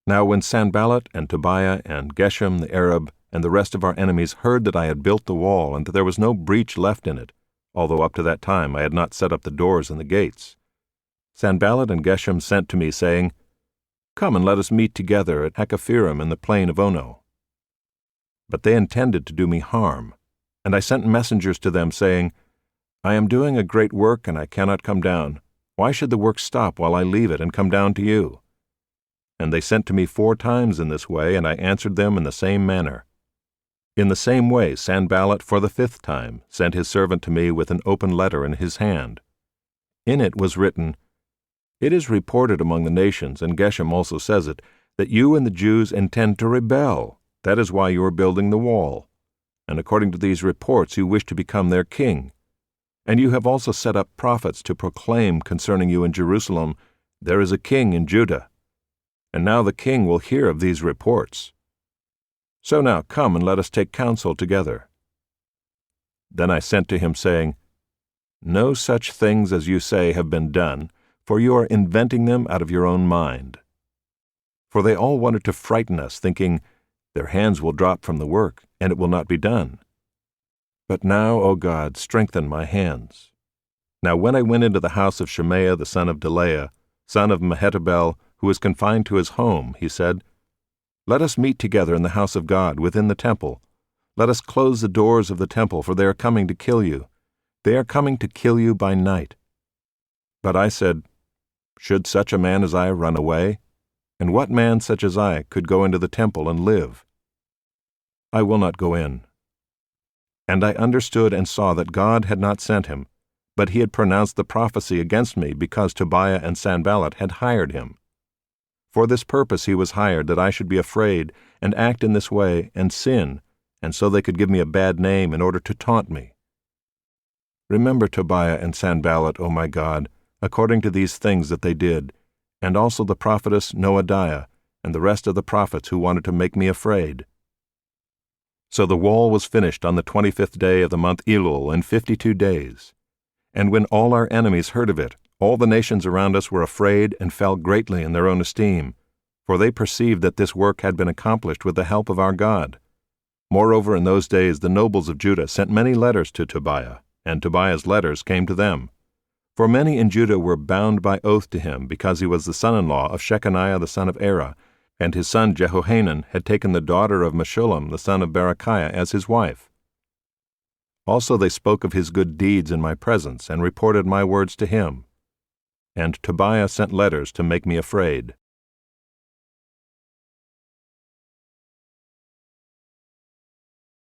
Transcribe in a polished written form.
Now when Sanballat and Tobiah and Geshem the Arab and the rest of our enemies heard that I had built the wall and that there was no breach left in it, although up to that time I had not set up the doors and the gates, Sanballat and Geshem sent to me, saying, Come and let us meet together at Hakkephirim in the plain of Ono. But they intended to do me harm, and I sent messengers to them, saying, I am doing a great work, and I cannot come down. Why should the work stop while I leave it and come down to you? And they sent to me 4 times in this way, and I answered them in the same manner. In the same way Sanballat for the 5th time sent his servant to me with an open letter in his hand. In it was written, It is reported among the nations, and Geshem also says it, that you and the Jews intend to rebel. That is why you are building the wall. And according to these reports you wish to become their king. And you have also set up prophets to proclaim concerning you in Jerusalem, There is a king in Judah. And now the king will hear of these reports. So now come and let us take counsel together. Then I sent to him, saying, No such things as you say have been done, for you are inventing them out of your own mind. For they all wanted to frighten us, thinking, Their hands will drop from the work, and it will not be done. But now, O God, strengthen my hands. Now when I went into the house of Shemaiah the son of Delaiah, son of Mehetabel, who was confined to his home, he said, Let us meet together in the house of God within the temple. Let us close the doors of the temple, for they are coming to kill you. They are coming to kill you by night. But I said, Should such a man as I run away? And what man such as I could go into the temple and live? I will not go in. And I understood and saw that God had not sent him, but he had pronounced the prophecy against me because Tobiah and Sanballat had hired him. For this purpose he was hired, that I should be afraid and act in this way and sin, and so they could give me a bad name in order to taunt me. Remember Tobiah and Sanballat, O my God, according to these things that they did, and also the prophetess Noadiah, and the rest of the prophets who wanted to make me afraid. So the wall was finished on the 25th day of the month Elul in 52 days. And when all our enemies heard of it, all the nations around us were afraid and fell greatly in their own esteem, for they perceived that this work had been accomplished with the help of our God. Moreover, in those days the nobles of Judah sent many letters to Tobiah, and Tobiah's letters came to them. For many in Judah were bound by oath to him, because he was the son-in-law of Shechaniah the son of Era, and his son Jehohanan had taken the daughter of Meshullam the son of Berechiah as his wife. Also they spoke of his good deeds in my presence, and reported my words to him. And Tobiah sent letters to make me afraid.